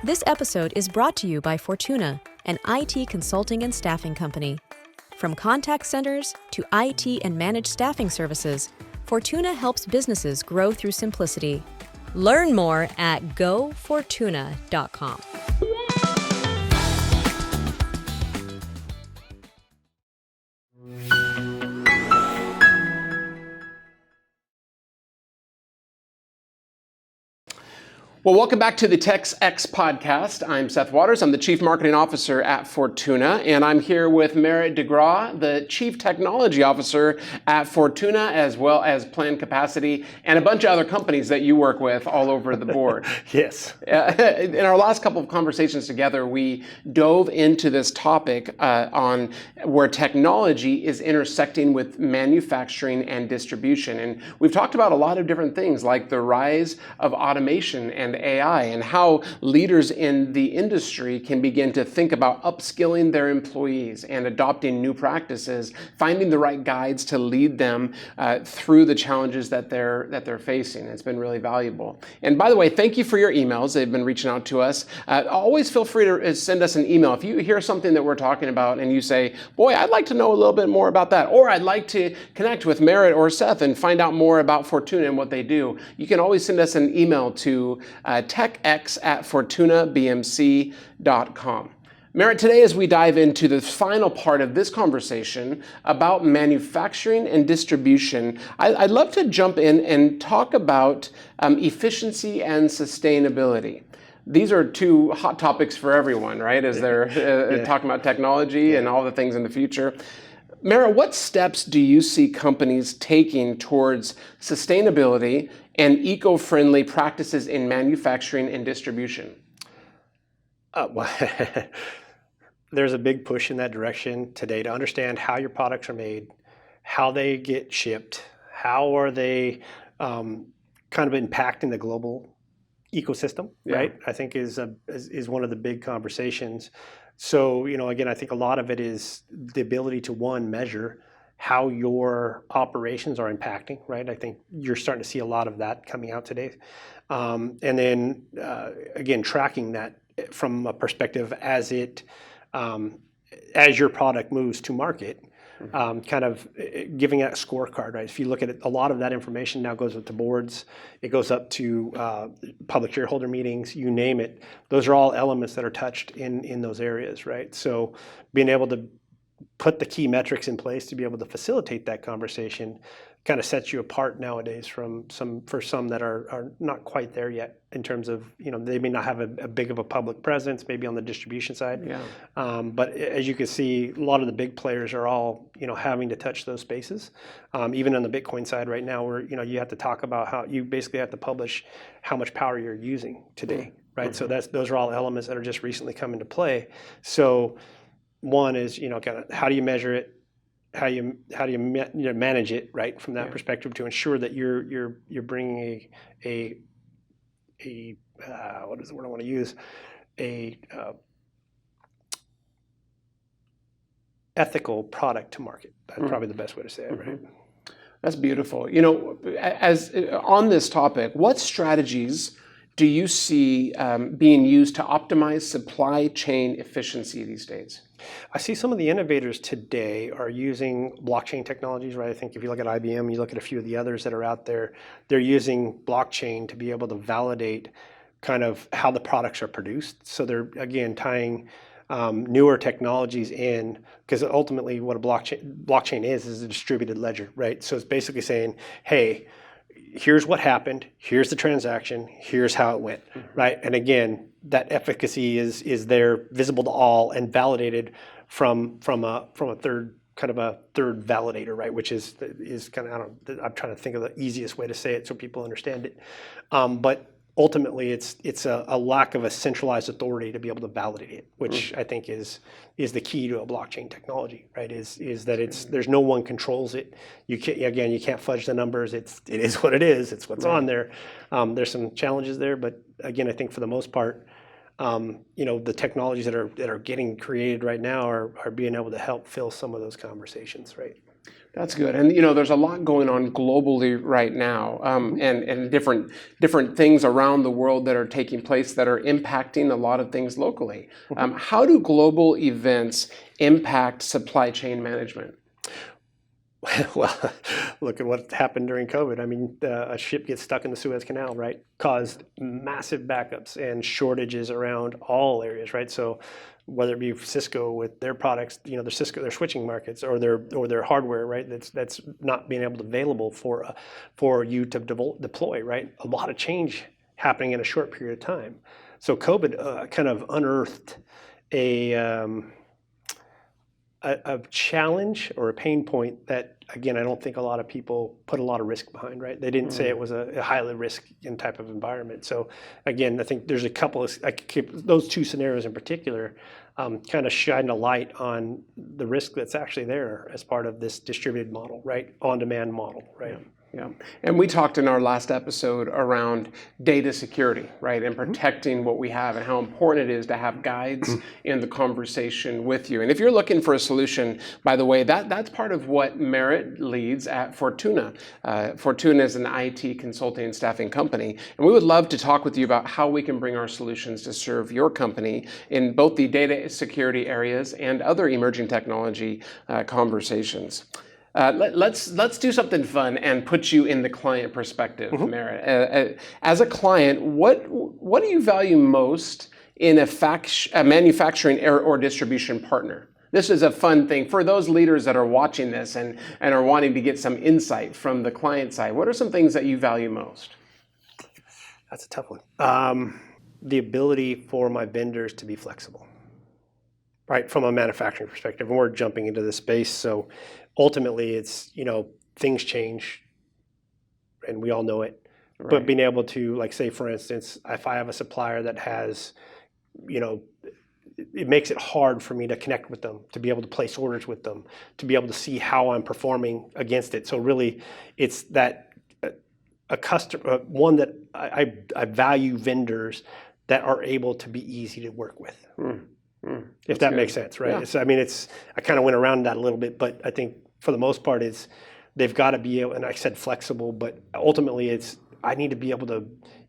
This episode is brought to you by Fortuna, an IT consulting and staffing company. From contact centers to IT and managed staffing services, Fortuna helps businesses grow through simplicity. Learn more at gofortuna.com. Well, welcome back to the TechX Podcast. I'm Seth Waters. I'm the Chief Marketing Officer at Fortuna, and I'm here with Merritt DeGraw, the Chief Technology Officer at Fortuna, as well as Planned Capacity, and a bunch of other companies that you work with all over the board. Yes. In our last couple of conversations together, we dove into this topic on where technology is intersecting with manufacturing and distribution. And we've talked about a lot of different things like the rise of automation and AI, and how leaders in the industry can begin to think about upskilling their employees and adopting new practices, finding the right guides to lead them through the challenges that they're facing. It's been really valuable. And by the way, thank you for your emails. They've been reaching out to us. Always feel free to send us an email. If you hear something that we're talking about and you say, boy, I'd like to know a little bit more about that, or I'd like to connect with Merritt or Seth and find out more about Fortuna and what they do, you can always send us an email to techx@fortunabmc.com. Merritt, today as we dive into the final part of this conversation about manufacturing and distribution, I'd love to jump in and talk about efficiency and sustainability. These are two hot topics for everyone, right? As they're talking about technology and all the things in the future. Merritt, what steps do you see companies taking towards sustainability and eco-friendly practices in manufacturing and distribution? There's a big push in that direction today to understand how your products are made, how they get shipped, how are they kind of impacting the global ecosystem, right? I think is one of the big conversations. So, again, I think a lot of it is the ability to, one, measure how your operations are impacting, right? I think you're starting to see a lot of that coming out today. And then, again, tracking that from a perspective as your product moves to market, kind of giving it a scorecard, right? If you look at it, a lot of that information now goes up to boards, it goes up to public shareholder meetings, you name it. Those are all elements that are touched in those areas, right? So being able to put the key metrics in place to be able to facilitate that conversation kind of sets you apart nowadays from some that are not quite there yet in terms of, they may not have a big of a public presence, maybe on the distribution side. But as you can see, a lot of the big players are all, having to touch those spaces. Even on the Bitcoin side right now, where, you have to talk about how you basically have to publish how much power you're using today, right? So those are all elements that are just recently come into play. So one is, kind of how do you measure it? How do you manage it, right, from that perspective, to ensure that you're bringing a what is the word I want to use, ethical product to market. That's probably the best way to say it, right? That's beautiful. As on this topic, what strategies do you see being used to optimize supply chain efficiency these days? I see some of the innovators today are using blockchain technologies, right? I think if you look at IBM, you look at a few of the others that are out there, they're using blockchain to be able to validate kind of how the products are produced. So they're, again, tying newer technologies in, because ultimately what a blockchain is a distributed ledger, right? So it's basically saying, hey, here's what happened, here's the transaction, here's how it went, right? And again, that efficacy is there, visible to all, and validated from a third validator, right? Which is kind of, I'm trying to think of the easiest way to say it so people understand it. But ultimately, it's a lack of a centralized authority to be able to validate it, which I think is the key to a blockchain technology, right? Is that there's no one controls it. You can't fudge the numbers. It is what it is. It's what's on there. There's some challenges there, but again, I think for the most part, the technologies that are getting created right now are being able to help fill some of those conversations, right? That's good. And there's a lot going on globally right now, and different things around the world that are taking place that are impacting a lot of things locally. How do global events impact supply chain management? Well, look at what happened during COVID. I mean, a ship gets stuck in the Suez Canal, right? Caused massive backups and shortages around all areas, right? So whether it be Cisco with their products, their switching markets or their hardware, right? That's not being able to available for you to deploy, right? A lot of change happening in a short period of time. So COVID kind of unearthed a challenge or a pain point that, again, I don't think a lot of people put a lot of risk behind, right? They didn't say it was a highly risk in type of environment. So again, I think there's a couple of, those two scenarios in particular kind of shine a light on the risk that's actually there as part of this distributed model, right? On-demand model, right? Yeah, and we talked in our last episode around data security, right, and protecting what we have and how important it is to have guides in the conversation with you. And if you're looking for a solution, by the way, that's part of what Merritt leads at Fortuna. Fortuna is an IT consulting and staffing company, and we would love to talk with you about how we can bring our solutions to serve your company in both the data security areas and other emerging technology conversations. Let's do something fun and put you in the client perspective, Merritt. As a client, what do you value most in a manufacturing or distribution partner? This is a fun thing for those leaders that are watching this and are wanting to get some insight from the client side. What are some things that you value most? That's a tough one. The ability for my vendors to be flexible, right? From a manufacturing perspective, and we're jumping into this space, so ultimately it's, things change and we all know it, right. But being able to, like, say for instance, if I have a supplier that has, it makes it hard for me to connect with them, to be able to place orders with them, to be able to see how I'm performing against it. So really it's that a customer, one that I value vendors that are able to be easy to work with. If that makes sense, right? Yeah. I kind of went around that a little bit, but I think for the most part, they've got to be able, and I said flexible, but ultimately I need to be able to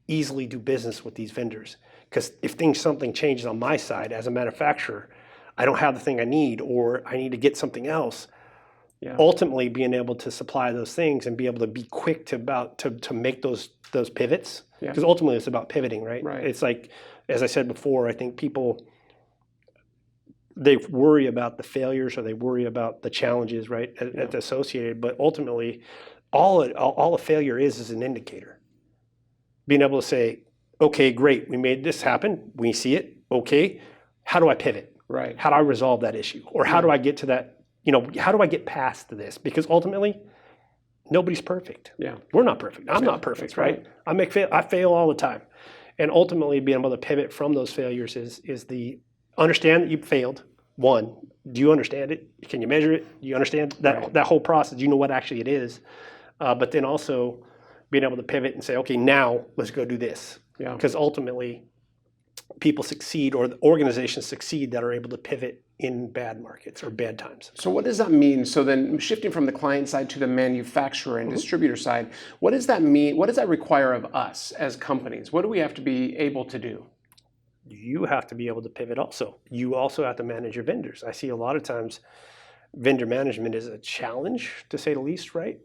easily do business with these vendors. Because if something changes on my side as a manufacturer, I don't have the thing I need, or I need to get something else. Yeah. Ultimately, being able to supply those things and be able to be quick to make those pivots. Because ultimately, it's about pivoting, right? It's like, as I said before, I think people, they worry about the failures or they worry about the challenges, right, that's associated. But ultimately, all a failure is an indicator. Being able to say, okay, great, we made this happen, we see it, okay, how do I pivot? Right. How do I resolve that issue? Or how do I get to that, how do I get past this? Because ultimately, nobody's perfect. Yeah. We're not perfect. I'm not perfect, right? I fail all the time. And ultimately, being able to pivot from those failures is the understand that you failed. One, do you understand it? Can you measure it? Do you understand that whole process? Do you know what actually it is? But then also being able to pivot and say, okay, now let's go do this. Yeah. Because ultimately, people succeed, or the organizations succeed, that are able to pivot in bad markets or bad times. So what does that mean? So then shifting from the client side to the manufacturer and distributor side, what does that mean? What does that require of us as companies? What do we have to be able to do? You have to be able to pivot also. You also have to manage your vendors. I see a lot of times vendor management is a challenge, to say the least, right?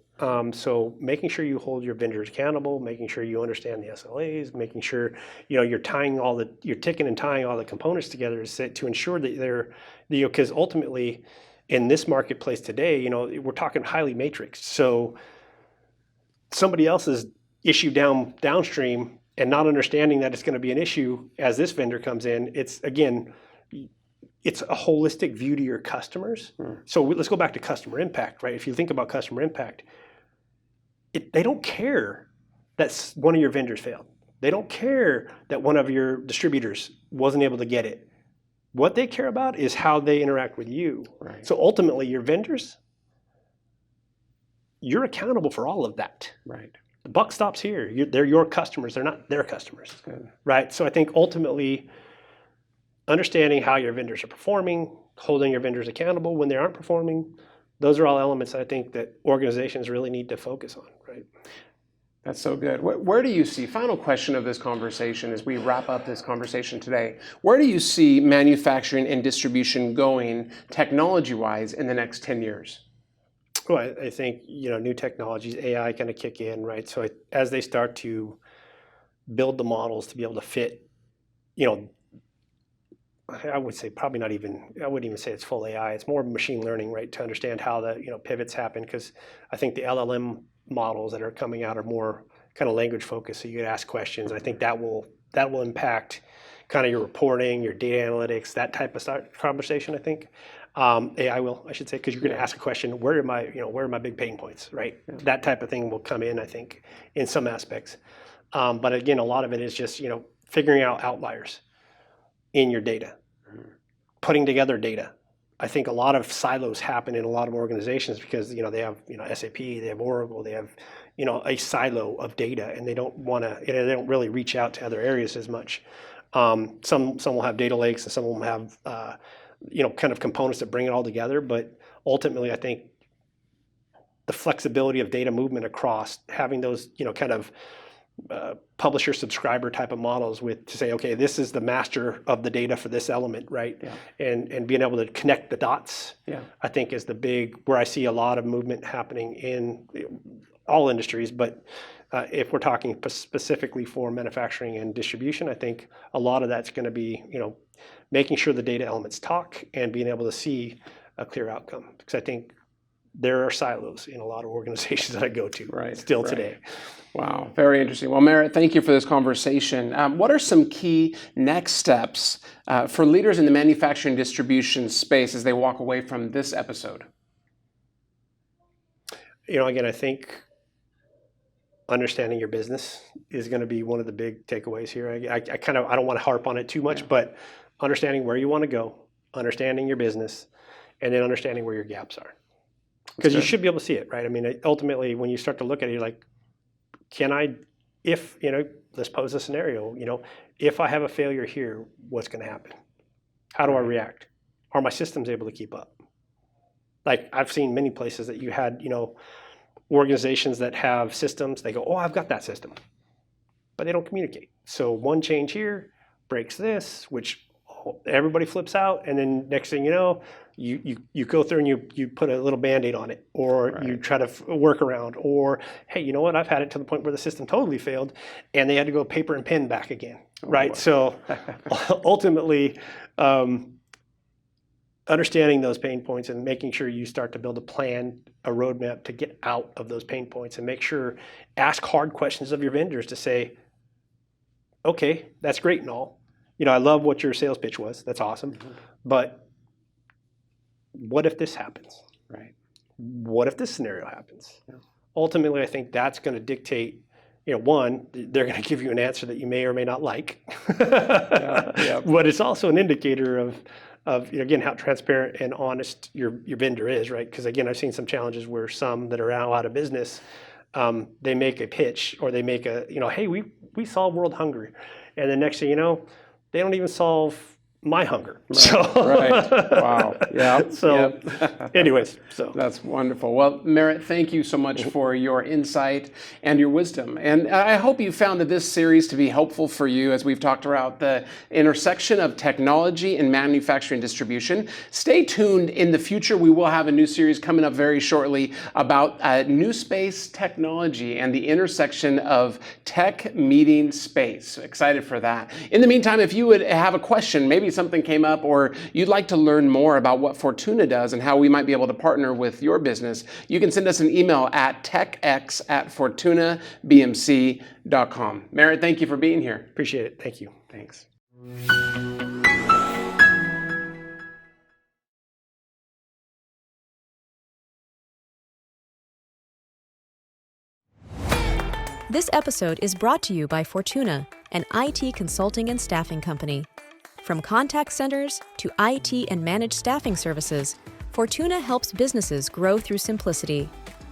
So making sure you hold your vendors accountable, making sure you understand the SLAs, making sure you're ticking and tying all the components together to ensure that they're, because ultimately in this marketplace today, we're talking highly matrixed. So somebody else's issue downstream and not understanding that it's going to be an issue as this vendor comes in, it's a holistic view to your customers. So let's go back to customer impact, right? If you think about customer impact, they don't care that one of your vendors failed. They don't care that one of your distributors wasn't able to get it. What they care about is how they interact with you. Right. So ultimately, your vendors, you're accountable for all of that. Right. The buck stops here. They're your customers. They're not their customers. Good. Right? So I think ultimately, understanding how your vendors are performing, holding your vendors accountable when they aren't performing, those are all elements I think that organizations really need to focus on, right? That's so good. Where do you see, final question of this conversation as we wrap up this conversation today, where do you see manufacturing and distribution going technology-wise in the next 10 years? Well, I think, new technologies, AI kind of kick in, right? So as they start to build the models to be able to fit, I would say probably not even, I wouldn't even say it's full AI. It's more machine learning, right? To understand how the, pivots happen. Because I think the LLM models that are coming out are more kind of language focused. So you can ask questions. I think that will impact kind of your reporting, your data analytics, that type of conversation, I think. AI will, I should say, because you're going to ask a question, where are my big pain points, right? Yeah. That type of thing will come in, I think, in some aspects. But again, a lot of it is just, figuring out outliers in your data, putting together data. I think a lot of silos happen in a lot of organizations because, they have, SAP, they have Oracle, they have, a silo of data, and they don't want to, they don't really reach out to other areas as much. Some will have data lakes, and some will have, kind of components that bring it all together. But ultimately, I think the flexibility of data movement across having those, kind of publisher subscriber type of models to say, okay, this is the master of the data for this element, right? Yeah. And being able to connect the dots, I think is the big, where I see a lot of movement happening in all industries. But if we're talking specifically for manufacturing and distribution, I think a lot of that's going to be, making sure the data elements talk and being able to see a clear outcome. Because I think there are silos in a lot of organizations that I go to still today. Wow, very interesting. Well, Merritt, thank you for this conversation. What are some key next steps for leaders in the manufacturing distribution space as they walk away from this episode? Again, I think understanding your business is going to be one of the big takeaways here. I don't want to harp on it too much, but understanding where you want to go, understanding your business, and then understanding where your gaps are. Because you should be able to see it, right? I mean, ultimately, when you start to look at it, you're like, let's pose a scenario, if I have a failure here, what's going to happen? How do I react? Are my systems able to keep up? Like, I've seen many places that you had, organizations that have systems, they go, oh, I've got that system, but they don't communicate. So one change here breaks this, which everybody flips out, and then next thing you know, you go through and you put a little Band-Aid on it, or you try to work around, or hey, you know what? I've had it to the point where the system totally failed, and they had to go paper and pen back again, right? Wow. So ultimately, understanding those pain points and making sure you start to build a plan, a roadmap to get out of those pain points, and make sure, ask hard questions of your vendors to say, okay, that's great and all. I love what your sales pitch was. That's awesome. Mm-hmm. But what if this happens? Right. What if this scenario happens? Yeah. Ultimately, I think that's going to dictate, one, they're going to give you an answer that you may or may not like. But it's also an indicator of again, how transparent and honest your vendor is, right? Because again, I've seen some challenges where some that are now out of business, they make a pitch, or they make a, hey, we solve world hunger. And the next thing you know, they don't even solve my hunger. Right. So. Right. Wow. Yeah. So anyways, so. That's wonderful. Well, Merritt, thank you so much for your insight and your wisdom. And I hope you found that this series to be helpful for you as we've talked about the intersection of technology and manufacturing distribution. Stay tuned. In the future, we will have a new series coming up very shortly about new space technology and the intersection of tech meeting space. So excited for that. In the meantime, if you would have a question, maybe something came up, or you'd like to learn more about what Fortuna does and how we might be able to partner with your business, you can send us an email at techx@fortunabmc.com. Merritt, thank you for being here. Appreciate it. Thank you. Thanks. This episode is brought to you by Fortuna, an IT consulting and staffing company. From contact centers to IT and managed staffing services, Fortuna helps businesses grow through simplicity.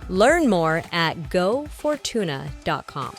Learn more at gofortuna.com.